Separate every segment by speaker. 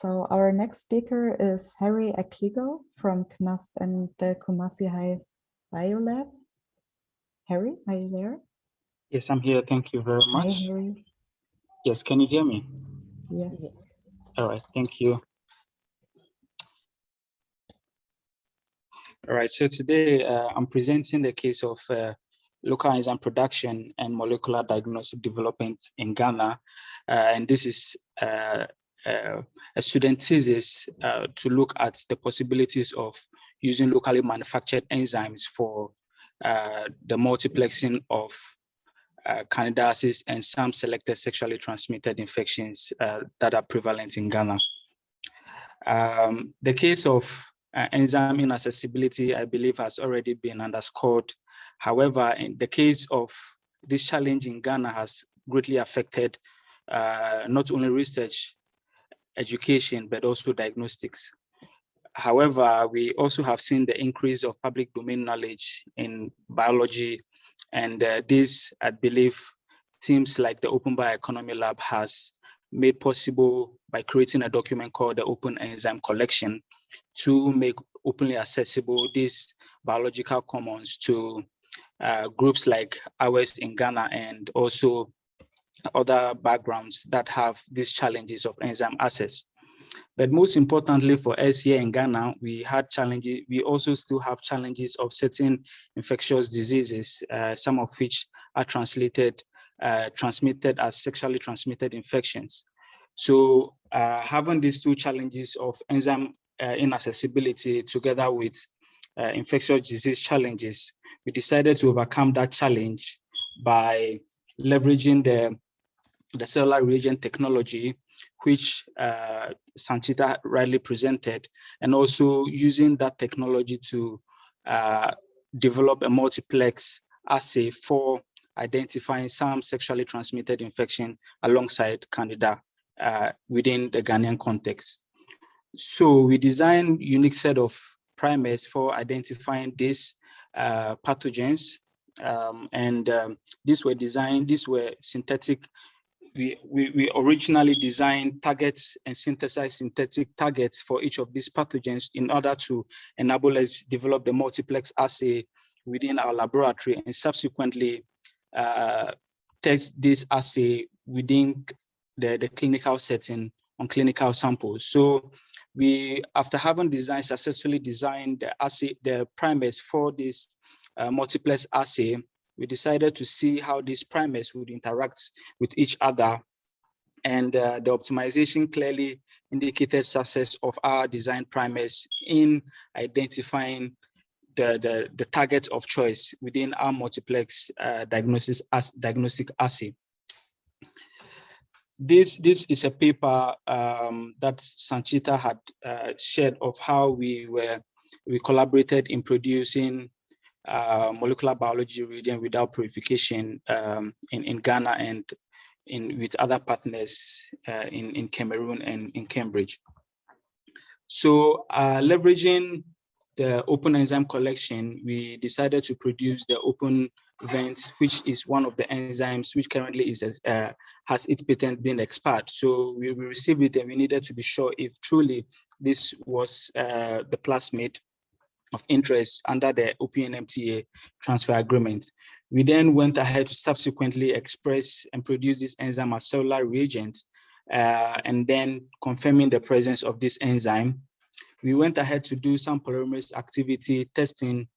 Speaker 1: So our next speaker is Harry Akligoh from CNUST and the Kumasi Hive Biolab. Harry, are you there?
Speaker 2: Yes, I'm here. Thank you very much.
Speaker 1: Hi, Harry.
Speaker 2: Yes, can you hear me?
Speaker 1: Yes.
Speaker 2: All right, thank you. All right, so today I'm presenting the case of local enzyme production and molecular diagnostic development in Ghana. And this is a student thesis to look at the possibilities of using locally manufactured enzymes for the multiplexing of candidiasis and some selected sexually transmitted infections that are prevalent in Ghana. The case of enzyme inaccessibility, I believe, has already been underscored. However, in the case of this challenge in Ghana has greatly affected not only research, education, but also diagnostics. However, we also have seen the increase of public domain knowledge in biology, and this, I believe, seems like the Open Bioeconomy Lab has made possible by creating a document called the Open Enzyme Collection to make openly accessible these biological commons to groups like ours in Ghana and also other backgrounds that have these challenges of enzyme access. But most importantly for us here in Ghana, we had challenges. We also still have challenges of certain infectious diseases, some of which are transmitted as sexually transmitted infections. So having these two challenges of enzyme inaccessibility together with infectious disease challenges, we decided to overcome that challenge by leveraging the cellular reagent technology, which Sanchita rightly presented, and also using that technology to develop a multiplex assay for identifying some sexually transmitted infection alongside Candida within the Ghanaian context. So we designed unique set of primers for identifying these pathogens, these were synthetic. We originally designed targets and synthesized synthetic targets for each of these pathogens in order to enable us develop the multiplex assay within our laboratory and subsequently test this assay within the clinical setting on clinical samples. So we, after having successfully designed the primers for this multiplex assay, we decided to see how these primers would interact with each other. And the optimization clearly indicated success of our design primers in identifying the target of choice within our multiplex diagnostic assay. This is a paper that Sanchita had shared of how we collaborated in producing molecular biology reagent without purification in Ghana and with other partners in Cameroon and in Cambridge. So leveraging the open enzyme collection, we decided to produce the open vent, which is one of the enzymes which currently has its patent been expired. So we received it and we needed to be sure if truly this was the plasmid of interest under the OPNMTA transfer agreement. We then went ahead to subsequently express and produce this enzyme as cellular reagents, and then confirming the presence of this enzyme. We went ahead to do some polymerase activity testing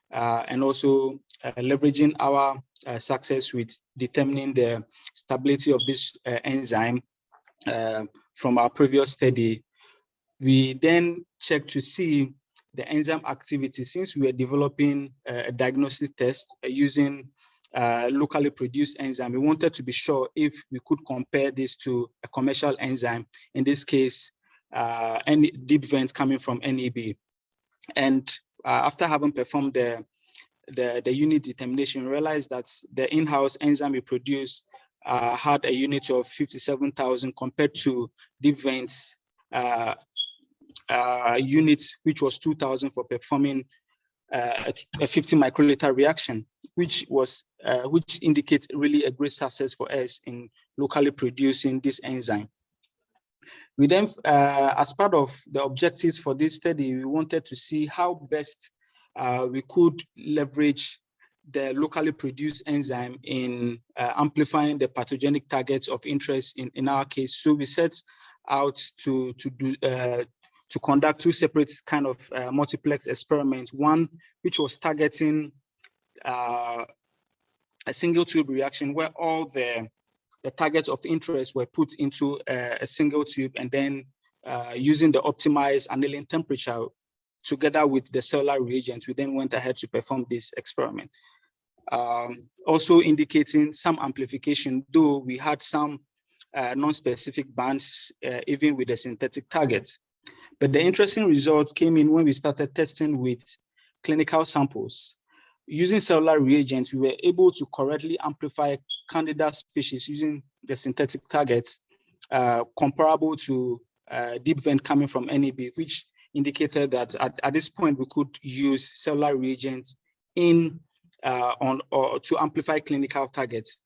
Speaker 2: and also leveraging our success with determining the stability of this enzyme from our previous study. We then checked to see the enzyme activity. Since we were developing a diagnostic test using locally produced enzyme, we wanted to be sure if we could compare this to a commercial enzyme, in this case, any deep vents coming from NEB. And after having performed the unit determination, we realized that the in-house enzyme we produced had a unit of 57,000 compared to deep vents units, which was 2,000 for performing a 50 microliter reaction, which indicates really a great success for us in locally producing this enzyme. We then, as part of the objectives for this study, we wanted to see how best we could leverage the locally produced enzyme in amplifying the pathogenic targets of interest in our case. So we set out to conduct two separate kind of multiplex experiments. One which was targeting a single tube reaction where all the targets of interest were put into a single tube, and then using the optimized annealing temperature together with the cellular reagents, we then went ahead to perform this experiment. Also indicating some amplification, though we had some non-specific bands even with the synthetic targets. But the interesting results came in when we started testing with clinical samples. Using cellular reagents, we were able to correctly amplify candida species using the synthetic targets comparable to deep vent coming from NEB, which indicated that at this point we could use cellular reagents to amplify clinical targets.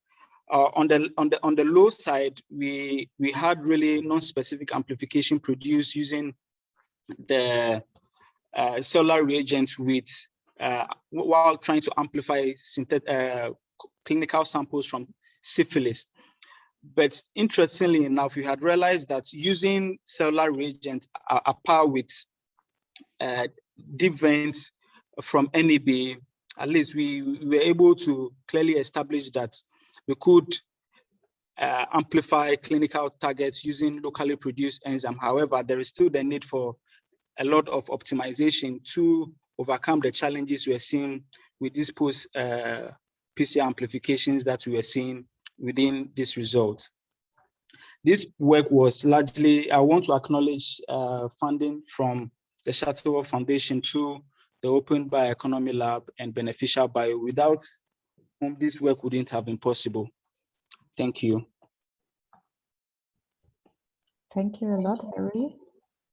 Speaker 2: On the low side, we had really non-specific amplification produced using the cellular reagents with while trying to amplify clinical samples from syphilis. But interestingly enough, we had realized that using cellular reagents apart with deep vents from NEB, at least we were able to clearly establish that we could amplify clinical targets using locally produced enzyme. However, there is still the need for a lot of optimization to overcome the challenges we are seeing with these post PCR amplifications that we are seeing within this result. This work was largely, I want to acknowledge funding from the Shuttleworth Foundation through the Open Bioeconomy Lab and Beneficial Bio, without whom this work wouldn't have been possible. Thank you.
Speaker 1: Thank you a lot, Harry.